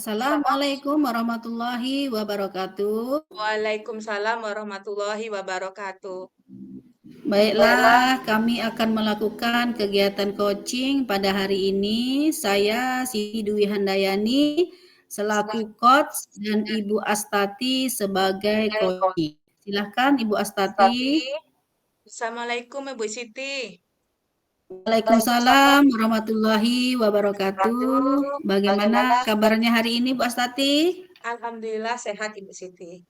Assalamualaikum warahmatullahi wabarakatuh. Waalaikumsalam warahmatullahi wabarakatuh. Baiklah, kami akan melakukan kegiatan coaching pada hari ini. Saya Siti Dwi Handayani selaku coach dan Ibu Astati sebagai coaching. Silahkan Ibu Astati. Assalamualaikum Ibu Siti. Waalaikumsalam warahmatullahi wabarakatuh. Bagaimana kabarnya hari ini Bu Astati? Alhamdulillah sehat Ibu Siti.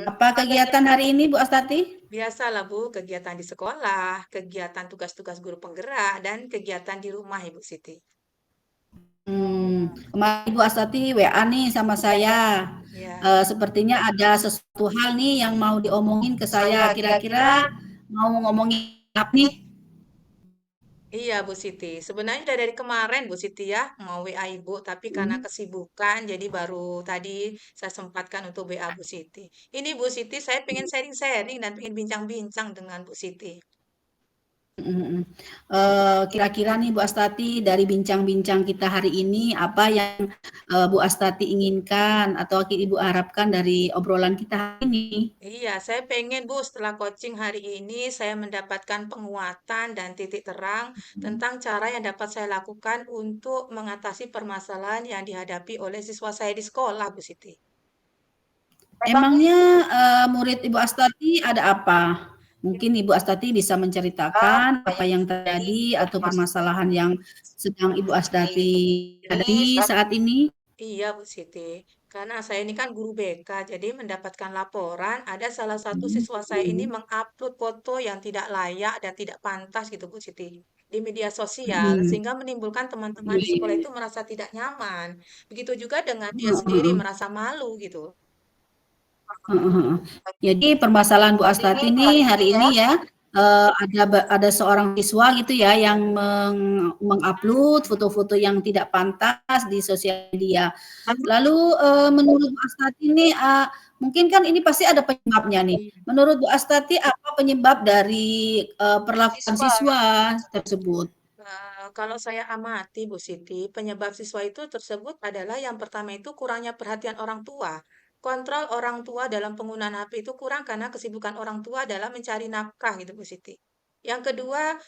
Apa kegiatan hari ini Bu Astati? Biasalah Bu, kegiatan di sekolah, kegiatan tugas-tugas guru penggerak, dan kegiatan di rumah Ibu Siti. Kemarin Ibu Astati WA nih sama saya. Ya, Sepertinya ada sesuatu hal nih yang mau diomongin ke saya. Kira-kira mau ngomongin apa nih? iya Bu Siti. Sebenarnya udah dari kemarin Bu Siti ya, mau WA Ibu, tapi karena Hmm, kesibukan, jadi baru tadi saya sempatkan untuk WA Bu Siti. Ini Bu Siti, saya pengen sharing-sharing dan pengen bincang-bincang dengan Bu Siti. mm, mm. Kira-kira nih Bu Astati dari bincang-bincang kita hari ini apa yang Bu Astati inginkan atau Ibu harapkan dari obrolan kita hari ini? Iya, saya pengen Bu setelah coaching hari ini saya mendapatkan penguatan dan titik terang tentang cara yang dapat saya lakukan untuk mengatasi permasalahan yang dihadapi oleh siswa saya di sekolah, Bu Siti. Emangnya murid Ibu Astati ada apa? Mungkin Ibu Astati bisa menceritakan apa yang terjadi atau permasalahan yang sedang Ibu Astati hadapi saat ini? Iya, Bu Siti. Karena saya ini kan guru BK, jadi mendapatkan laporan ada salah satu siswa saya ini Mhm, mengupload foto yang tidak layak dan tidak pantas gitu, Bu Siti, di media sosial, mhm. sehingga menimbulkan teman-teman Iya, di iya, sekolah iya. itu merasa tidak nyaman. Begitu juga dengan dia Heeh, sendiri heeh. merasa malu gitu. Heeh, heeh. Jadi permasalahan Bu Astati nih hari ini ya, ada seorang siswa gitu ya yang mengupload foto-foto yang tidak pantas di sosial media. Lalu, menurut Bu Astati nih, mungkin kan ini pasti ada penyebabnya nih. Menurut Bu Astati apa penyebab dari, perlakuan siswa tersebut? Kalau saya amati Bu Siti, penyebab siswa itu tersebut adalah yang pertama itu kurangnya perhatian orang tua. Kontrol orang tua dalam penggunaan HP itu kurang karena kesibukan orang tua dalam mencari nafkah gitu Bu Siti. Yang kedua,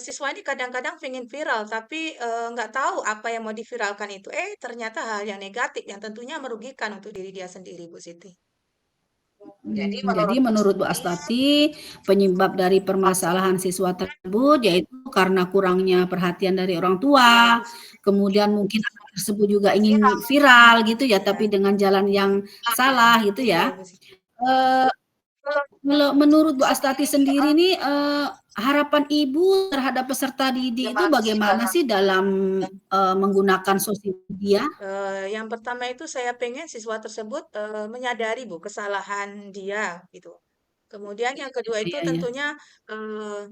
siswa ini kadang-kadang pengen viral tapi nggak tahu apa yang mau diviralkan itu. Ternyata hal yang negatif yang tentunya merugikan untuk diri dia sendiri Bu Siti. Jadi menurut Bu Astati, penyebab dari permasalahan siswa tersebut yaitu karena kurangnya perhatian dari orang Iya tua, Bu Siti. kemudian mungkin anak tersebut juga ingin viral gitu ya, Iya, tapi dengan jalan yang salah gitu iya ya. Bu Siti. Eee, Kalau menurut Bu Astati sendiri nih, harapan Ibu terhadap peserta didik itu bagaimana sih dalam, menggunakan sosial media? Yang pertama itu saya pengen siswa tersebut, menyadari Bu, kesalahan dia, gitu. Kemudian yang kedua itu Iya, iya. tentunya,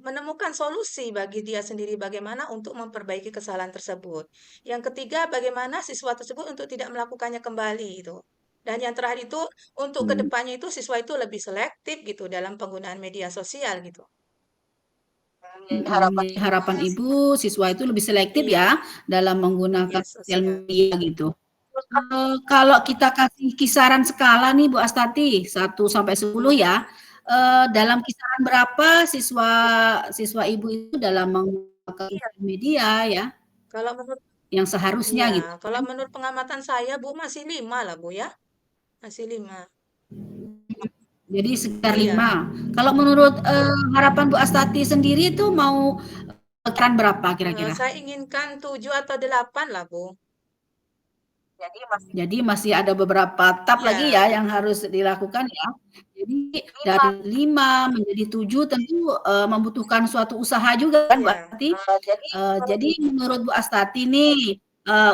menemukan solusi bagi dia sendiri bagaimana untuk memperbaiki kesalahan tersebut. Yang ketiga, bagaimana siswa tersebut untuk tidak melakukannya kembali, gitu. Dan yang terakhir itu, untuk Mmm. kedepannya itu siswa itu lebih selektif gitu dalam penggunaan media sosial, gitu. Jadi harapan Ibu siswa itu lebih selektif Iya, ya dalam media menggunakan sosial sosial. media gitu. Kalau kita kasih kisaran skala nih Bu Astati 1 sampai 10 ya, dalam kisaran berapa siswa siswa Ibu itu dalam menggunakan sosial media ya, Kalau menurut yang seharusnya iya, gitu kalau kan? menurut pengamatan saya, Bu, masih 5 lah, Bu, ya. Masih 5. Jadi sekitar Iya, 5. Kalau menurut, harapan Bu Astati sendiri itu mau kisaran berapa kira-kira? saya inginkan 7 atau 8 lah, Bu. Jadi masih ada beberapa tahap lagi ya Iya, yang harus dilakukan ya. Jadi dari 5 menjadi 7 tentu, membutuhkan suatu usaha juga kan iya. berarti? Jadi menurut Bu Astati nih,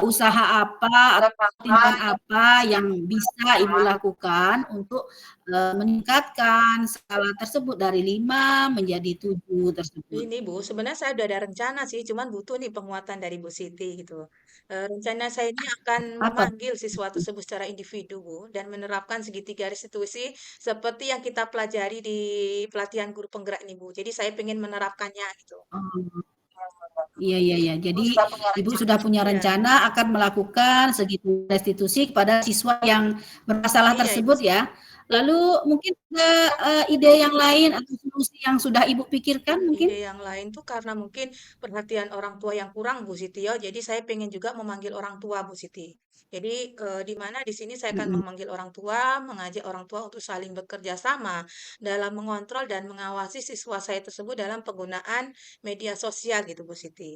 usaha apa atau tindakan apa yang bisa Ibu lakukan untuk, meningkatkan skala tersebut dari 5 menjadi 7 tersebut? Ini, Bu, sebenarnya saya udah ada rencana sih, cuman butuh nih penguatan dari Bu Siti gitu. Rencana saya ini akan Apa? memanggil siswa tersebut secara individu, Bu, dan menerapkan segitiga restitusi seperti yang kita pelajari di pelatihan guru penggerak ini, Bu. Jadi saya pengen menerapkannya gitu. Iya, iya, iya. Jadi Ibu sudah punya Iya, rencana akan melakukan segitu restitusi kepada siswa yang bermasalah iya Ibu tersebut ya. Siti. Lalu mungkin ada ide yang lain atau solusi yang sudah Ibu pikirkan mungkin? Ide yang lain tuh karena mungkin perhatian orang tua yang kurang Bu Siti ya. Jadi saya pengen juga memanggil orang tua Bu Siti. Jadi di mana di sini saya akan Mhm, memanggil orang tua, mengajak orang tua untuk saling bekerja sama dalam mengontrol dan mengawasi siswa saya tersebut dalam penggunaan media sosial gitu Bu Siti.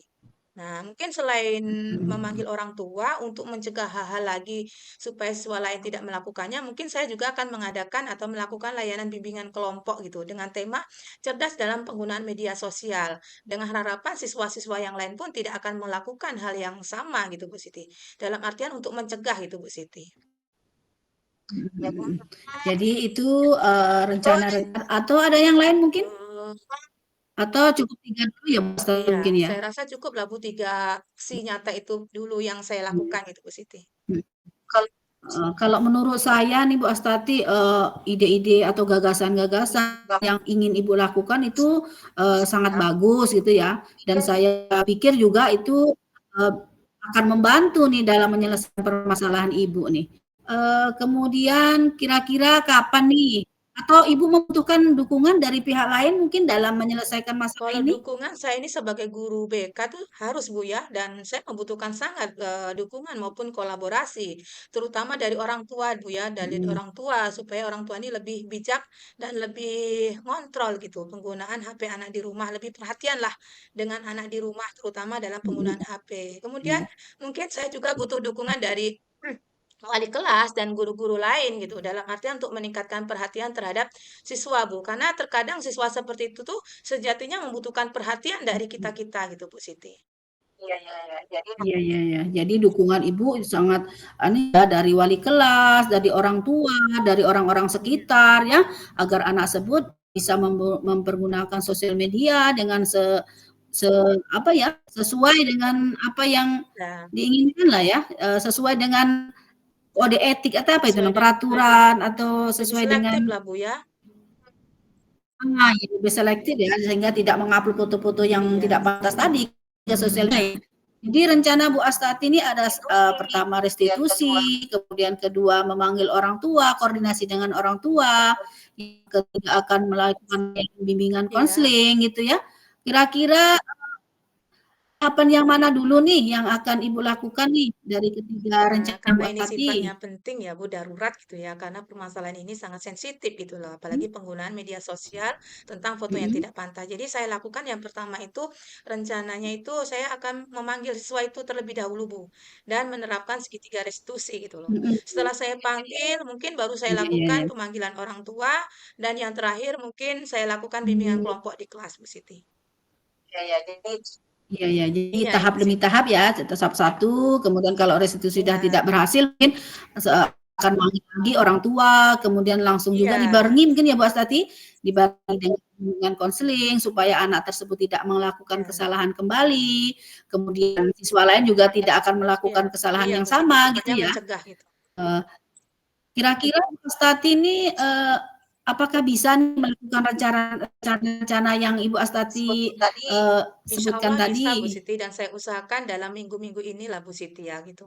Nah, mungkin selain mhm, memanggil orang tua untuk mencegah hal-hal lagi supaya siswa lain tidak melakukannya, mungkin saya juga akan mengadakan atau melakukan layanan bimbingan kelompok gitu dengan tema cerdas dalam penggunaan media sosial. Dengan harapan siswa-siswa yang lain pun tidak akan melakukan hal yang sama gitu Bu Siti. Dalam artian untuk mencegah itu Bu Siti. mhm, mhm. Jadi itu, rencana-rencana atau ada yang lain mungkin? Eh, Atau cukup 3 dulu ya, Mas, iya, mungkin ya? saya rasa cukup lah Bu 3 aksi nyata itu dulu yang saya Mhm, lakukan gitu Bu Siti. mhm. Kalau menurut saya nih Bu Astati, ide-ide atau gagasan-gagasan yang ingin Ibu lakukan itu, sangat bagus gitu ya, dan saya pikir juga itu, eee, akan membantu nih dalam menyelesaikan permasalahan Ibu nih. Kemudian kira-kira kapan nih atau Ibu membutuhkan dukungan dari pihak lain mungkin dalam menyelesaikan masalah Kalau ini? dukungan saya ini sebagai guru BK tuh harus Bu ya, dan saya membutuhkan sangat dukungan maupun kolaborasi, terutama dari orang tua Bu ya, dari Mhm, orang tua supaya orang tua ini lebih bijak dan lebih ngontrol gitu penggunaan HP anak di rumah, lebih perhatian lah dengan anak di rumah terutama dalam mhm, penggunaan HP. Kemudian iya, mungkin saya juga butuh dukungan dari wali kelas dan guru-guru lain gitu dalam artian untuk meningkatkan perhatian terhadap siswa Bu karena terkadang siswa seperti itu tuh sejatinya membutuhkan perhatian dari mhm. kita-kita gitu Bu Siti. Iya, iya, iya. Jadi dukungan Ibu sangat ini ya dari wali kelas, dari orang tua, dari orang-orang Iya. sekitar ya, agar anak tersebut bisa mempergunakan sosial media dengan se apa ya, sesuai dengan apa yang Nah, diinginkan lah ya, sesuai dengan kode etik atau apa itu sesuai namanya, dengan peraturan atau lebih sesuai dengan selektif lah Bu ya. ya lebih selektif ya, sehingga tidak mengupload foto-foto yang tidak Iya. pantas tadi ke sosial media. Jadi rencana Bu Astati ini ada pertama restitusi, kemudian kedua memanggil orang tua, koordinasi dengan orang tua, yang ketiga akan melakukan bimbingan Iya. konseling gitu ya. Kira-kira tahapan yang mana dulu nih yang akan Ibu lakukan nih dari ketiga Nah, rencana Bu karena ini Astati? sifatnya penting ya, Bu, darurat gitu ya, karena permasalahan ini sangat sensitif gitu loh, apalagi penggunaan media sosial tentang foto yang Mhm, tidak pantas. Jadi saya lakukan yang pertama itu, rencananya itu saya akan memanggil siswa itu terlebih dahulu, Bu, dan menerapkan segitiga restitusi gitu loh. mhm, Setelah saya panggil, mungkin baru saya iya, iya, lakukan iya. pemanggilan orang tua, dan yang terakhir mungkin saya lakukan bimbingan Mmm. kelompok di kelas, Bu Siti. Iya, iya, jadi Iya, tahap Ibu demi Siti. tahap ya, tahap satu, kemudian kalau restitusi sudah tidak Iya, berhasil mungkin akan manggil lagi orang tua, kemudian langsung juga iya, dibarengi mungkin ya Bu Astati, dibarengi dengan konseling supaya anak tersebut tidak melakukan iya, kesalahan kembali, kemudian siswa lain juga tidak akan iya, melakukan kesalahan iya, yang Bu Siti, sama gitu sifatnya ya. mencegah gitu. Eee, Kira-kira Bu Astati ini, apakah bisa nih melakukan rencana-rencana yang Ibu Astati, Insya sebutkan Allah tadi? bisa Bu Siti dan saya usahakan dalam minggu-minggu inilah Bu Siti ya gitu.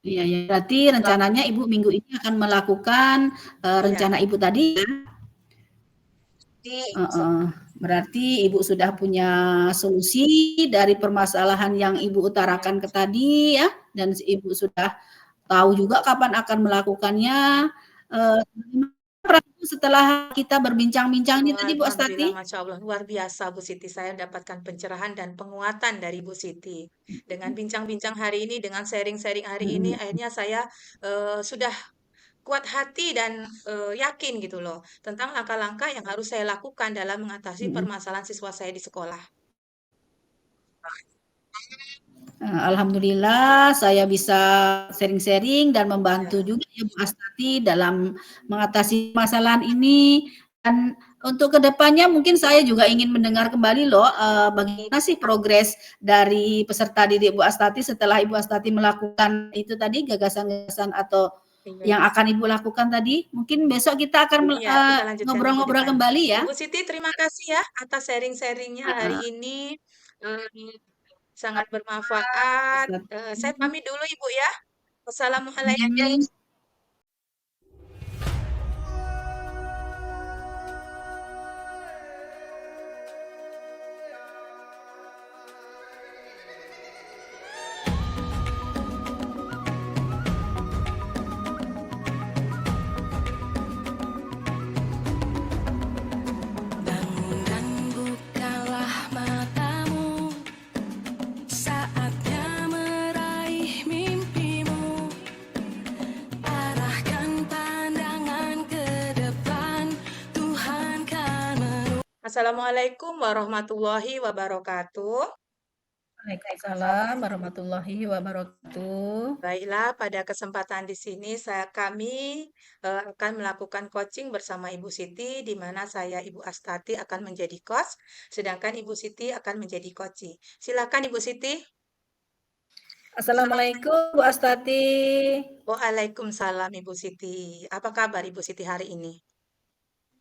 Iya, ya. Berarti rencananya Ibu minggu ini akan melakukan, Iya, rencana Ibu tadi ya? Heeh. Berarti Ibu sudah punya solusi dari permasalahan yang Ibu iya, utarakan ke tadi ya, dan Ibu sudah tahu juga kapan akan melakukannya. Bagaimana perasaan setelah kita berbincang-bincang ini tadi Bu alhamdulillah, Astati? Masya Allah, luar biasa Bu Siti. Saya mendapatkan pencerahan dan penguatan dari Bu Siti. Dengan bincang-bincang hari ini, dengan sharing-sharing hari ini, Mhm, akhirnya saya sudah kuat hati dan yakin gitu loh tentang langkah-langkah yang harus saya lakukan dalam mengatasi mhm. permasalahan siswa saya di sekolah. Alhamdulillah saya bisa sharing-sharing dan membantu Ya, juga ya Bu Astati dalam mengatasi masalahan ini. Dan untuk kedepannya mungkin saya juga ingin mendengar kembali loh, bagaimana sih progres dari peserta didik Bu Astati setelah Ibu Astati melakukan itu tadi gagasan-gagasan atau Iya. yang akan Ibu lakukan tadi. Mungkin besok kita akan Iya, kita lanjutkan minggu ngobrol-ngobrol depan. kembali ya. Ibu Siti, terima kasih ya atas sharing-sharing-nya hari Heeh. ini. Sangat Bu bermanfaat. Saya Astati. pamit dulu Ibu ya. Wassalamualaikum. Mhm. Bangun dan bukalah matamu, saatnya meraih mimpimu. Arahkan pandangan ke depan, Tuhan kan Assalamualaikum warahmatullahi wabarakatuh. Waalaikumsalam warahmatullahi wabarakatuh. Baiklah, pada kesempatan di sini kami akan melakukan coaching bersama Ibu Siti, di mana saya Ibu Astati akan menjadi coach, sedangkan Ibu Siti akan menjadi coaching. Silakan Ibu Siti. Assalamualaikum Bu Astati. Waalaikumsalam Ibu Siti. Apa kabar Ibu Siti hari ini?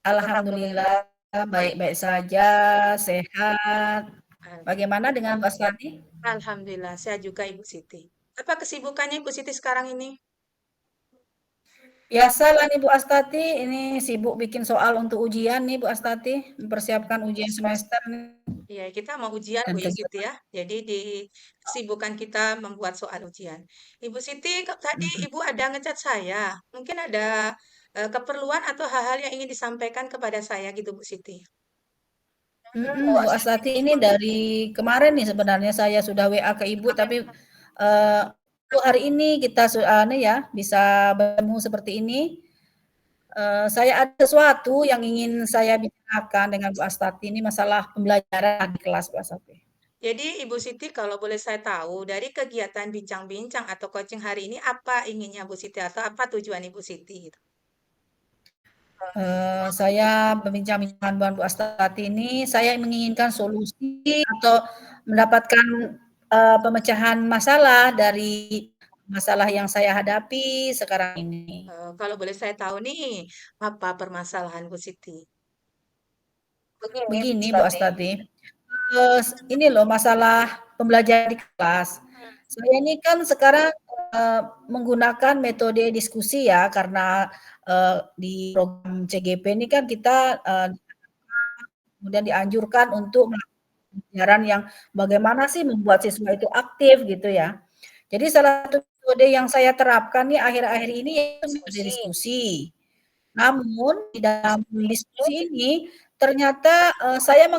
Alhamdulillah baik-baik saja, sehat. Al- Bagaimana dengan Bu Astati? Alhamdulillah, saya juga Ibu Siti. Apa kesibukannya Ibu Siti sekarang ini? Biasalah nih Bu Astati, ini sibuk bikin soal untuk ujian nih Bu Astati, mempersiapkan ujian semester nih Iya, kita mau ujian dan Bu Siti kegiatan. ya. Jadi di kesibukan kita membuat soal ujian. Ibu Siti, tadi Mhm. Ibu ada ngecat saya. Mungkin ada keperluan atau hal-hal yang ingin disampaikan kepada saya gitu Bu Siti. Bu Astati ini dari kemarin nih sebenarnya saya sudah WA ke Ibu tapi eh, hari ini kita anu ya bisa bertemu seperti ini. Saya ada sesuatu yang ingin saya bicarakan dengan Bu Astati ini masalah pembelajaran di kelas Bu Astati. Jadi Ibu Siti kalau boleh saya tahu dari kegiatan bincang-bincang atau coaching hari ini apa inginnya Bu Siti atau apa tujuan Ibu Siti gitu. Saya berbincang-bincang dengan Bu Astati ini, saya menginginkan solusi atau mendapatkan pemecahan masalah dari masalah yang saya hadapi sekarang ini. Kalau boleh saya tahu nih, apa permasalahan Bu Siti? Begini Bu Astati, ini loh masalah pembelajaran di kelas. Saya ini kan sekarang menggunakan metode diskusi ya karena di program CGP ini kan kita kemudian dianjurkan untuk pelajaran yang bagaimana sih membuat siswa itu aktif gitu ya. Jadi salah satu metode yang saya terapkan nih akhir-akhir ini yaitu metode diskusi. Namun di dalam diskusi ini ternyata saya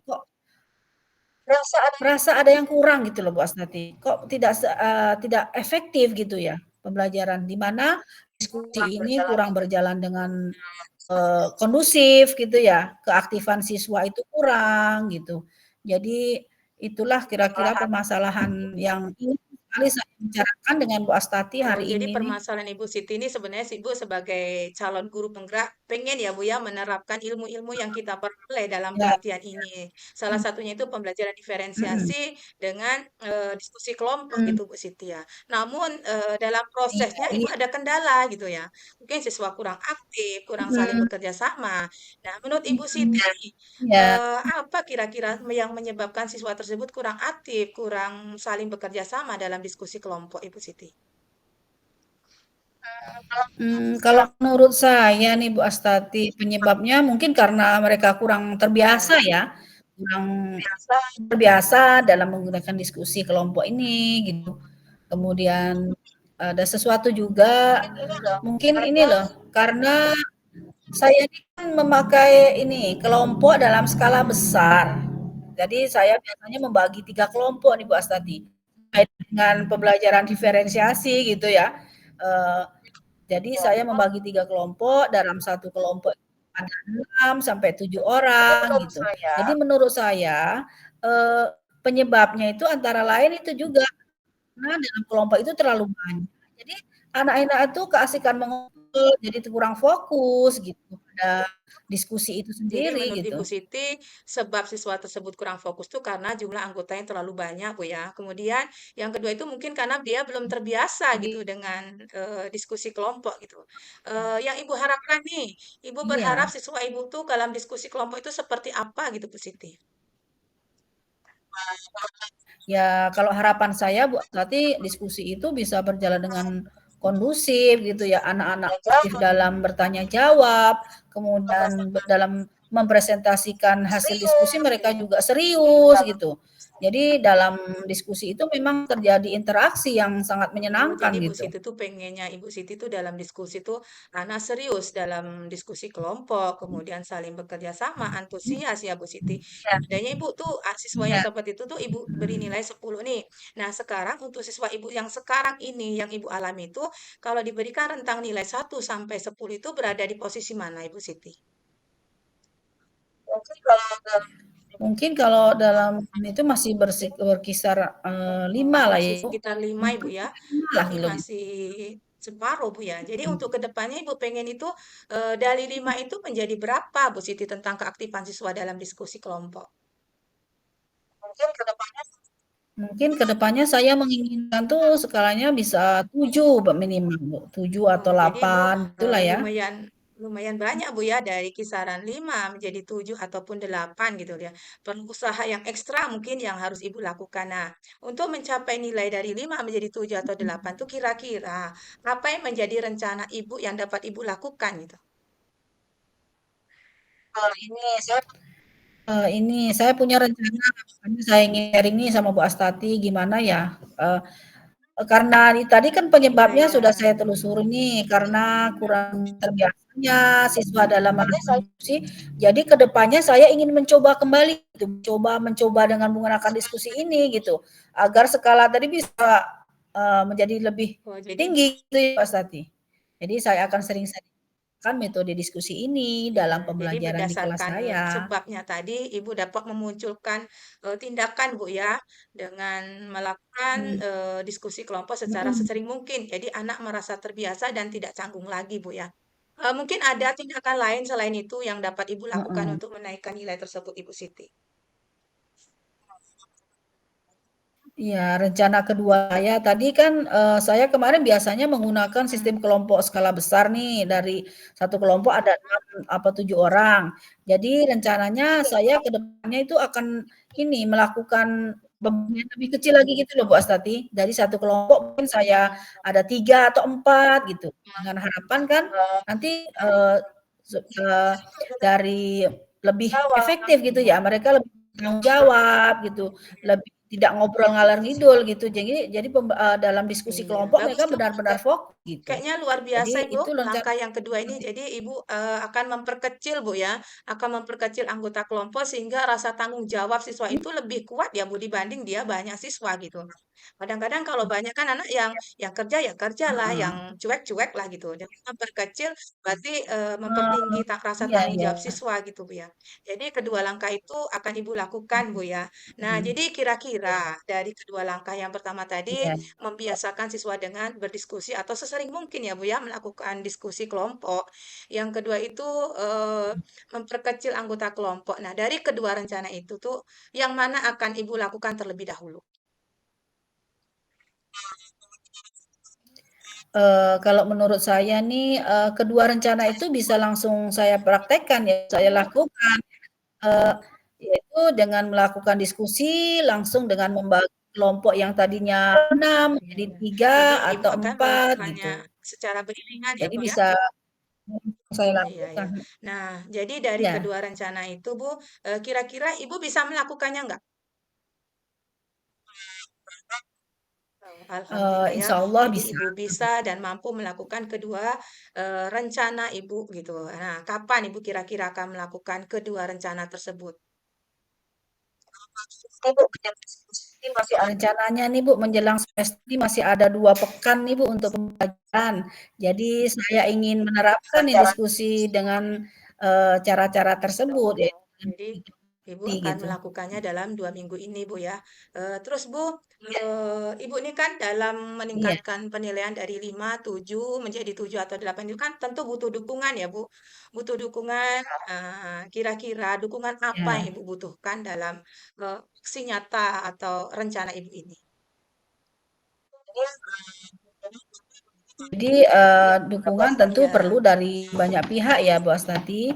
kok merasa ada yang kurang gitu loh Bu Asnati. Kok tidak efektif gitu ya pembelajaran di mana diskusi ini kurang berjalan dengan kondusif gitu ya, keaktifan siswa itu kurang gitu. Jadi itulah kira-kira permasalahan yang ingin sekali saya bicarakan dengan Bu Astati Oh, hari jadi ini nih. permasalahan Ibu Siti ini sebenarnya Ibu sebagai calon guru penggerak pengen ya Bu ya menerapkan ilmu-ilmu yang kita peroleh dalam Ya, pelatihan ini. Salah satunya itu pembelajaran mhm, diferensiasi dengan diskusi kelompok mhm, gitu Bu Siti ya. Namun dalam iya prosesnya Ibu iya, ada kendala gitu ya. Mungkin siswa kurang aktif, kurang saling mhm, bekerja sama. Nah, menurut Ibu mhm, Siti iya, apa kira-kira yang menyebabkan siswa tersebut kurang aktif, kurang saling bekerja sama dalam diskusi kelompok Ibu Siti? kalau menurut saya nih Bu Astati penyebabnya mungkin karena mereka kurang terbiasa ya, kurang terbiasa dalam menggunakan diskusi kelompok ini gitu. Kemudian ada sesuatu juga mungkin ini loh, karena saya ini kan memakai ini kelompok dalam skala besar. Jadi saya biasanya membagi 3 kelompok nih Bu Astati, terkait dengan pembelajaran diferensiasi gitu ya. Eee, jadi saya membagi 3 kelompok, dalam satu kelompok ada 6 sampai 7 orang gitu. Jadi menurut saya, eee, penyebabnya itu antara lain itu juga karena dalam kelompok itu terlalu banyak. Jadi anak-anak itu keasikan mengumpul, jadi kurang fokus gitu. pada diskusi itu Jadi sendiri menurut gitu. Ibu Siti, sebab siswa tersebut kurang fokus tuh karena jumlah anggotanya terlalu banyak, Bu ya. Kemudian yang kedua itu mungkin karena dia belum terbiasa gitu Jadi dengan diskusi kelompok gitu. Yang Ibu harapkan nih, Ibu berharap iya, siswa Ibu tuh dalam diskusi kelompok itu seperti apa gitu, Bu Siti? ya kalau harapan saya Bu Tati diskusi itu bisa berjalan dengan kondusif gitu ya, anak-anak aktif dalam bertanya jawab, kemudian dalam mempresentasikan hasil diskusi mereka juga serius gitu. Jadi dalam diskusi itu memang terjadi interaksi yang sangat Oh, menyenangkan jadi Bu gitu. Siti tuh pengennya Ibu Siti tuh dalam diskusi tuh anak serius dalam diskusi kelompok, kemudian saling bekerja sama, antusias ya Bu Siti. Seandainya Ibu tuh siswa yang Iya. seperti itu tuh Ibu beri nilai 10 nih. Nah, sekarang untuk siswa Ibu yang sekarang ini yang Ibu alami itu kalau diberikan rentang nilai 1 sampai 10 itu berada di posisi mana Ibu Siti? Mungkin kalau dalam itu masih berkisar 5 Oh, lah masih ya, Bu. sekitar 5 Ibu 4 ya. sampai 5 lah Berarti gitu. masih separuh Bu ya. Jadi Mhm. untuk kedepannya Ibu pengen itu dari 5 itu menjadi berapa Bu Siti tentang keaktifan siswa dalam diskusi kelompok? Mungkin ke depannya saya menginginkan tuh skalanya bisa 7 minimal, Bu, 7 Oh, atau jadi Ibu 8 gitulah ya. lumayan lumayan banyak Bu ya dari kisaran 5 menjadi 7 ataupun 8 gitu ya. Perlu usaha yang ekstra mungkin yang harus Ibu lakukan. Nah, untuk mencapai nilai dari 5 menjadi 7 atau 8 tuh kira-kira apa yang menjadi rencana Ibu yang dapat Ibu lakukan gitu? Ini saya punya rencana, makanya saya ingin sharing nih sama Bu Astati gimana ya, eee karena tadi kan Iya, penyebabnya iya. sudah saya telusuri nih, karena kurang terbiasanya siswa dalam melakukan diskusi, jadi ke depannya saya ingin mencoba kembali gitu, mencoba dengan menggunakan diskusi ini gitu, agar skala tadi bisa, menjadi lebih Oh, jadi tinggi gitu ya, Mas Tati. Jadi saya akan sering-seringkan metode diskusi ini iya, dalam jadi pembelajaran di kelas berdasarkan saya. sebabnya tadi, Ibu dapat memunculkan tindakan, Bu, ya, dengan melakukan Mmm, diskusi kelompok secara mhm, sesering mungkin. Jadi anak merasa terbiasa dan tidak canggung lagi, Bu, ya. Mungkin ada tindakan lain selain itu yang dapat Ibu lakukan heeh. untuk menaikkan nilai tersebut, Ibu Siti? Iya, rencana kedua saya tadi kan, saya kemarin biasanya menggunakan sistem Mhm. kelompok skala besar nih, dari satu kelompok ada 6 apa 7 orang. Jadi rencananya saya ke depannya itu akan ini, melakukan pembagian lebih kecil lagi gitu loh Bu Astati. Dari satu kelompok mungkin saya ada 3 atau 4 gitu, dengan harapan kan nanti, dari lebih efektif gitu ya, mereka lebih bertanggung jawab gitu, lebih tidak ngobrol ngalor ngidul gitu. Jadi dalam diskusi Iya, kelompok bagus mereka tuh. benar-benar fokus gitu. Kayaknya luar biasa Jadi Ibu, itu rencana langkah yang kedua ini. Jadi Ibu akan memperkecil Bu ya, akan memperkecil anggota kelompok sehingga rasa tanggung jawab siswa itu lebih kuat ya Bu dibanding dia banyak siswa gitu. Kadang-kadang kalau banyak kan anak yang kerja ya kerjalah, heeh, yang cuek-cuek lah gitu. Jadi memperkecil berarti mempertinggi eee, rasa iya tanggung iya, jawab siswa gitu Bu ya. Jadi kedua langkah itu akan Ibu lakukan Bu ya. Nah, mhm, jadi kira-kira dari kedua langkah yang pertama tadi iya, membiasakan siswa dengan berdiskusi atau sesering mungkin ya Bu ya melakukan diskusi kelompok. Yang kedua itu memperkecil anggota kelompok. Nah, dari kedua rencana itu tuh yang mana akan Ibu lakukan terlebih dahulu? kalau menurut saya nih, kedua rencana itu bisa langsung saya praktekkan ya, saya lakukan, eee, yaitu dengan melakukan diskusi langsung dengan membagi kelompok yang tadinya 6 Iya, menjadi iya. 3 Jadi Ibu atau akan 4 melakukannya gitu. secara beriringan ya Jadi Bu ya? bisa saya Iya, iya. lakukan. Nah, jadi dari Ya, kedua rencana itu Bu, kira-kira Ibu bisa melakukannya nggak? Oh, alhamdulillah ya. insyaallah Jadi bisa. Ibu bisa dan mampu melakukan kedua rencana Ibu gitu. Nah, kapan Ibu kira-kira akan melakukan kedua rencana tersebut? Rencananya nih Bu, menjelang semester ini masih ada 2 pekan nih Bu, untuk pembelajaran. Jadi saya ingin menerapkan nih diskusi dengan, cara-cara tersebut, yaitu dengan Jadi Ibu akan gitu. melakukannya dalam 2 minggu ini, Bu, ya. Terus, Bu, Ibu ini kan dalam Iya, meningkatkan penilaian dari 5, 7 menjadi 7 atau 8 itu kan tentu butuh dukungan ya, Bu. Butuh dukungan, kira-kira dukungan apa yang iya. Ibu butuhkan dalam, aksi nyata atau rencana Ibu ini? Jadi, dukungan tentu Ya, perlu dari banyak pihak ya, Bu Astati.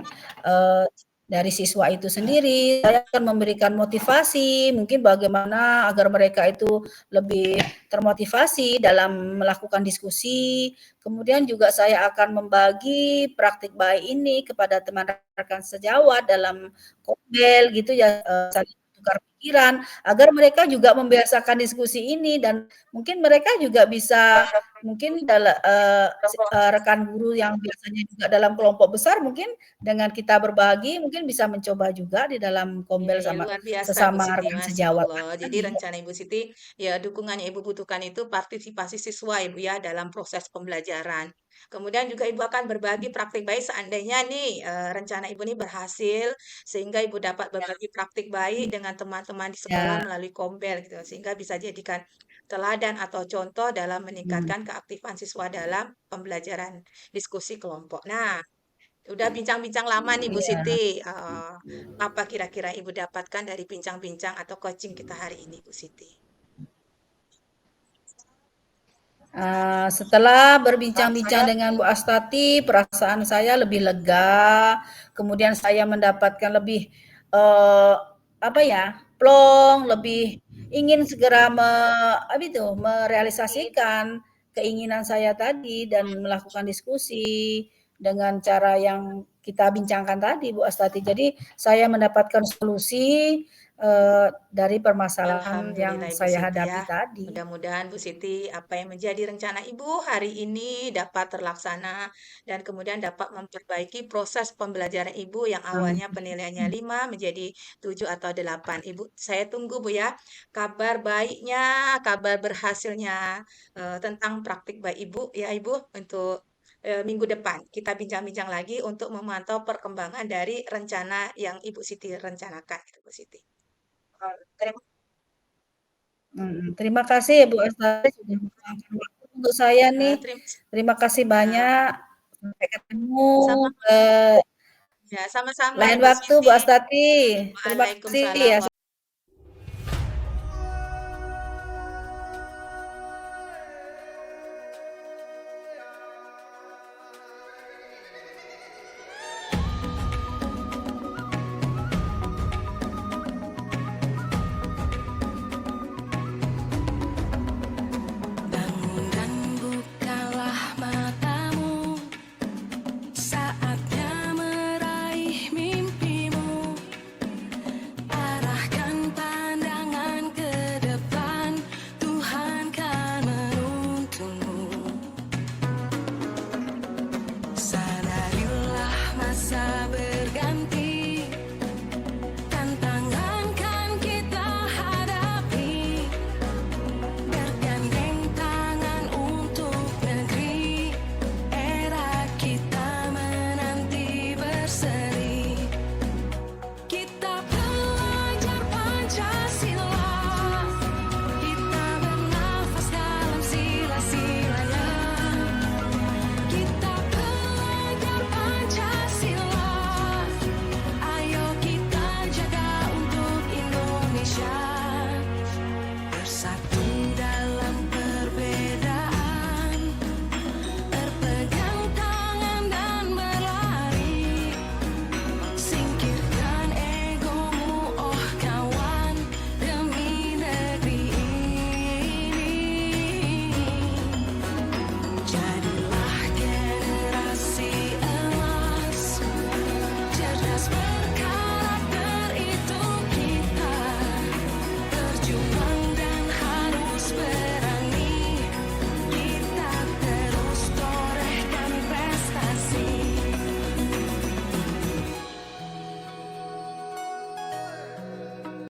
Dari siswa itu sendiri, saya akan memberikan motivasi, mungkin bagaimana agar mereka itu lebih termotivasi dalam melakukan diskusi. Kemudian juga saya akan membagi praktik baik ini kepada teman rekan sejawat dalam Kombel gitu ya, saling tukar pikiran, agar mereka juga membiasakan diskusi ini dan mungkin mereka juga bisa mungkin rekan guru yang biasanya juga dalam kelompok besar mungkin dengan kita berbagi mungkin bisa mencoba juga di dalam iya, Kombel iya, sama luar biasa Ibu sesama Siti, rekan Masya sejawat Allah. Jadi tadi. rencana Ibu Siti, ya dukungannya Ibu butuhkan itu partisipasi siswa Ibu ya dalam proses pembelajaran. Kemudian juga Ibu akan berbagi praktik baik seandainya nih rencana Ibu ini berhasil, sehingga Ibu dapat berbagi praktik baik dengan teman-teman di sekolah Ya, melalui Kombel gitu, sehingga bisa jadikan teladan atau contoh dalam mmm, meningkatkan keaktifan siswa dalam pembelajaran diskusi kelompok. Nah, udah bincang-bincang lama nih Bu iya. Siti. Apa kira-kira Ibu dapatkan dari bincang-bincang atau coaching kita hari ini, Bu Siti? Setelah berbincang-bincang dengan Bu Astati, perasaan saya lebih lega, kemudian saya mendapatkan lebih, apa ya, plong, lebih ingin segera apa itu, merealisasikan keinginan saya tadi dan melakukan diskusi dengan cara yang kita bincangkan tadi, Bu Astati. Jadi saya mendapatkan solusi, dari permasalahan yang Alhamdulillah Ibu saya Siti hadapi ya. tadi. Mudah-mudahan Bu Siti apa yang menjadi rencana Ibu hari ini dapat terlaksana dan kemudian dapat memperbaiki proses pembelajaran Ibu yang awalnya Amin. penilaiannya 5 menjadi 7 atau 8. Ibu, saya tunggu Bu ya kabar baiknya, kabar berhasilnya tentang praktik baik Ibu ya Ibu untuk minggu depan. Kita bincang-bincang lagi untuk memantau perkembangan dari rencana yang Ibu Siti rencanakan gitu Bu Siti. Terima Terima kasih ya Bu Astari sudah meluangkan waktu untuk saya nih. terima Terima kasih kasih. banyak. Sampai ketemu, Sama eee, ya, sama-sama lain Ibu waktu Bu Siti. Astati. Terima kasih Waalaikumsalam ya.